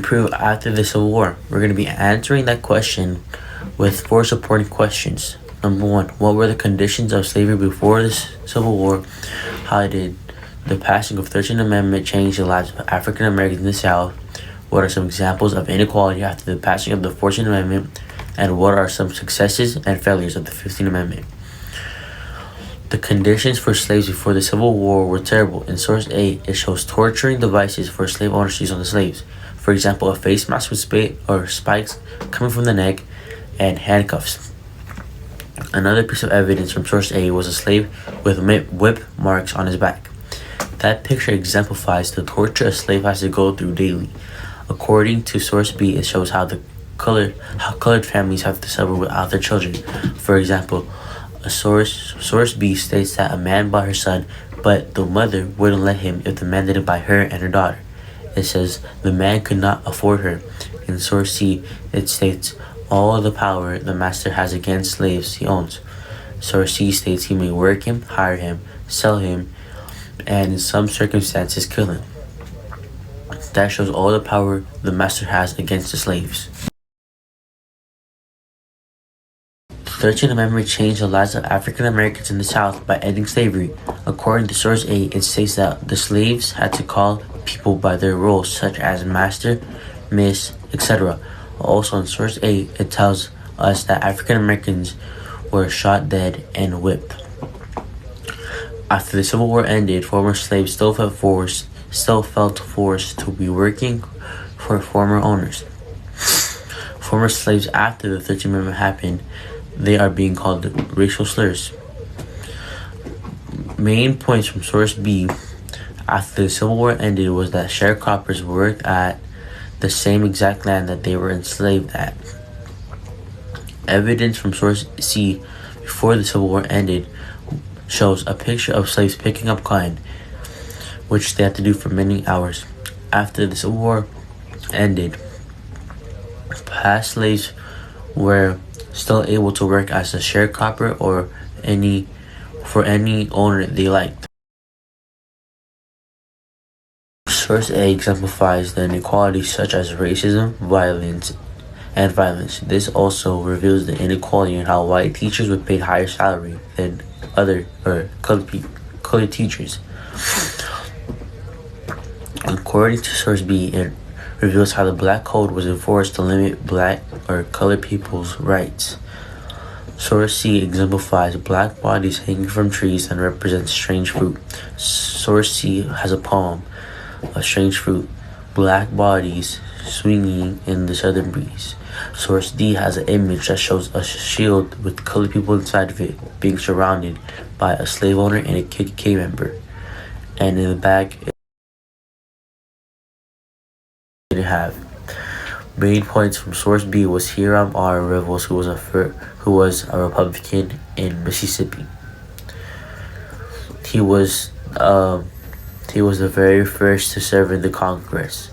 improve after the Civil War? We're going to be answering that question with 4 supporting questions. Number 1, what were the conditions of slavery before the Civil War? How did the passing of the 13th Amendment change the lives of African Americans in the South? What are some examples of inequality after the passing of the 14th Amendment? And what are some successes and failures of the 15th Amendment? The conditions for slaves before the Civil War were terrible. In source A, it shows torturing devices for slave owners to use on the slaves. For example, a face mask with spikes coming from the neck and handcuffs. Another piece of evidence from source A was a slave with whip marks on his back. That picture exemplifies the torture a slave has to go through daily. According to source B, it shows how colored families have to suffer without their children. For example, source B states that a man bought her son, but the mother wouldn't let him if the man didn't buy her and her daughter. It says the man could not afford her. In source C, it states all the power the master has against slaves he owns. Source C states he may work him, hire him, sell him, and in some circumstances kill him. That shows all the power the master has against the slaves. The 13th Amendment changed the lives of African Americans in the South by ending slavery. According to source A, it states that the slaves had to call people by their roles, such as master, miss, etc. Also in source A, it tells us that African Americans were shot dead and whipped. After the Civil War ended, former slaves still felt forced to be working for former owners. Former slaves after the 13th Amendment happened, they are being called racial slurs. Main points from source B after the Civil War ended was that sharecroppers worked at the same exact land that they were enslaved at. Evidence from source C before the Civil War ended shows a picture of slaves picking up cotton, which they had to do for many hours. After the Civil War ended, past slaves were still able to work as a sharecropper or for any owner they liked. Source A exemplifies the inequalities such as racism, violence. This also reveals the inequality in how white teachers were paid higher salary than colored teachers. According to source B, it reveals how the Black Code was enforced to limit black or colored people's rights. Source C exemplifies black bodies hanging from trees and represents strange fruit. Source C has a poem of strange fruit, black bodies swinging in the southern breeze. Source D has an image that shows a shield with colored people inside of it being surrounded by a slave owner and a KKK member. And in the back, it have main points from source B was Hiram R. Rivers, who was a Republican in Mississippi. He was the very first to serve in the Congress.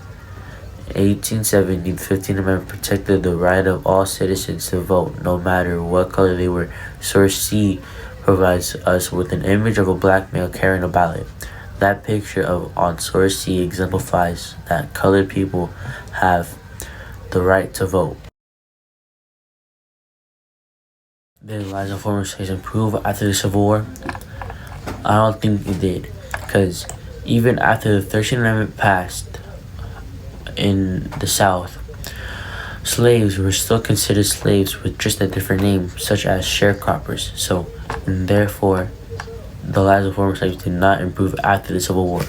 1870, the 15th Amendment protected the right of all citizens to vote, no matter what color they were. Source C provides us with an image of a black male carrying a ballot. That picture on source C exemplifies that colored people have the right to vote. Did the lives of former slaves improve after the Civil War? I don't think it did, because even after the 13th Amendment passed in the South, slaves were still considered slaves with just a different name, such as sharecroppers. And therefore, the lives of former slaves did not improve after the Civil War.